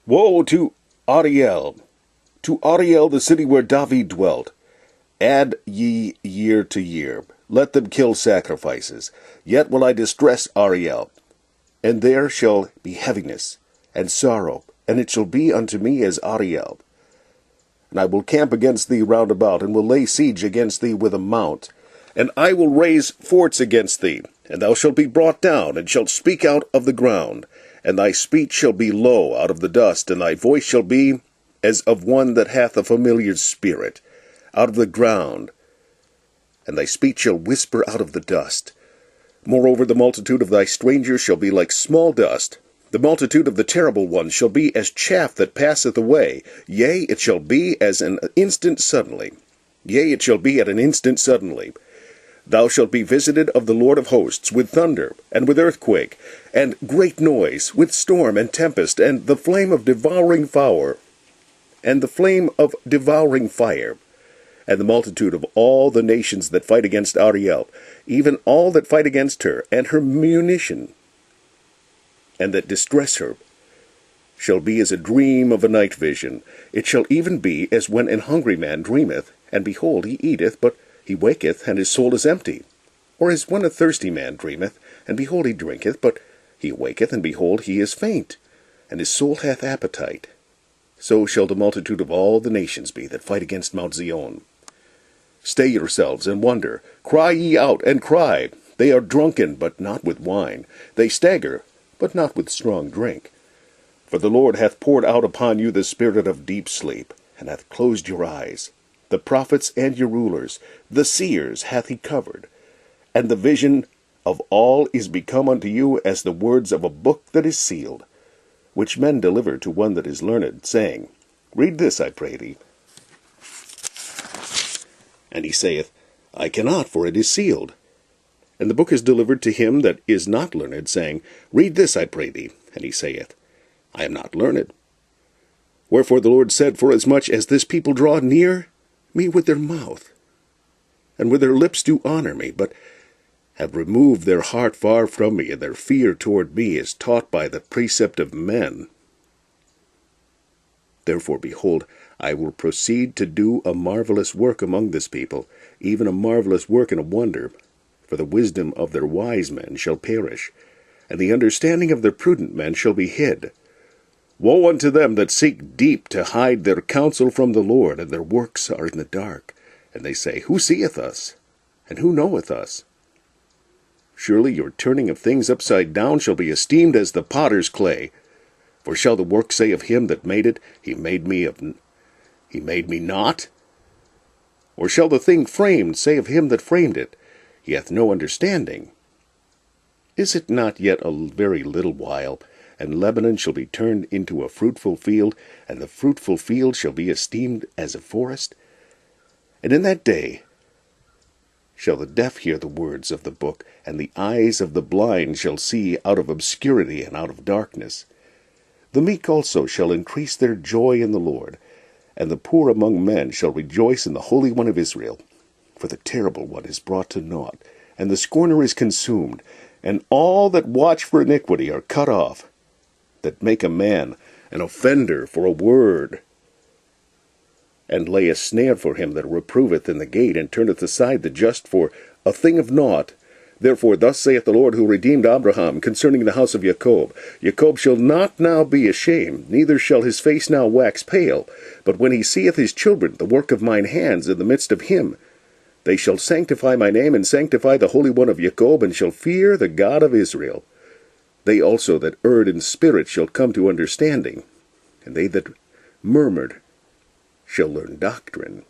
Woe to Ariel, the city where David dwelt. Add ye year to year. Let them kill sacrifices. Yet will I distress Ariel, and there shall be heaviness and sorrow, and it shall be unto me as Ariel. And I will camp against thee round about, and will lay siege against thee with a mount. And I will raise forts against thee, and thou shalt be brought down, and shalt speak out of the ground. And thy speech shall be low out of the dust, and thy voice shall be as of one that hath a familiar spirit, out of the ground. And thy speech shall whisper out of the dust. Moreover, the multitude of thy strangers shall be like small dust. The multitude of the terrible ones shall be as chaff that passeth away. Yea, it shall be as an instant suddenly. Yea, it shall be at an instant suddenly. Thou shalt be visited of the Lord of hosts with thunder, and with earthquake, and great noise, with storm and tempest, and the flame of devouring fire, and the flame of devouring fire. And the multitude of all the nations that fight against Ariel, even all that fight against her, and her munition, and that distress her, shall be as a dream of a night vision. It shall even be as when an hungry man dreameth, and behold, he eateth, but he waketh, and his soul is empty. Or as when a thirsty man dreameth, and behold, he drinketh, but he awaketh, and behold, he is faint, and his soul hath appetite. So shall the multitude of all the nations be that fight against Mount Zion. Stay yourselves, and wonder. Cry ye out, and cry. They are drunken, but not with wine. They stagger, but not with strong drink. For the Lord hath poured out upon you the spirit of deep sleep, and hath closed your eyes. The prophets and your rulers, the seers hath he covered. And the vision of all is become unto you as the words of a book that is sealed, which men deliver to one that is learned, saying, Read this, I pray thee. And he saith, I cannot, for it is sealed. And the book is delivered to him that is not learned, saying, Read this, I pray thee. And he saith, I am not learned. Wherefore the Lord said, Forasmuch as this people draw near me with their mouth, and with their lips do honor me, but have removed their heart far from me, and their fear toward me is taught by the precept of men. Therefore, behold, I will proceed to do a marvelous work among this people, even a marvelous work and a wonder. For the wisdom of their wise men shall perish, and the understanding of their prudent men shall be hid. Woe unto them that seek deep to hide their counsel from the Lord, and their works are in the dark. And they say, Who seeth us? And who knoweth us? Surely your turning of things upside down shall be esteemed as the potter's clay. For shall the work say of him that made it, He made me not? Or shall the thing framed say of him that framed it, He hath no understanding? Is it not yet a very little while, and Lebanon shall be turned into a fruitful field, and the fruitful field shall be esteemed as a forest? And in that day shall the deaf hear the words of the book, and the eyes of the blind shall see out of obscurity and out of darkness. The meek also shall increase their joy in the Lord, and the poor among men shall rejoice in the Holy One of Israel. For the terrible one is brought to naught, and the scorner is consumed, and all that watch for iniquity are cut off, that make a man an offender for a word, and lay a snare for him that reproveth in the gate, and turneth aside the just for a thing of naught. Therefore thus saith the Lord, who redeemed Abraham, concerning the house of Jacob, Jacob shall not now be ashamed, neither shall his face now wax pale. But when he seeth his children, the work of mine hands, in the midst of him, they shall sanctify my name, and sanctify the Holy One of Jacob, and shall fear the God of Israel. They also that erred in spirit shall come to understanding, and they that murmured shall learn doctrine.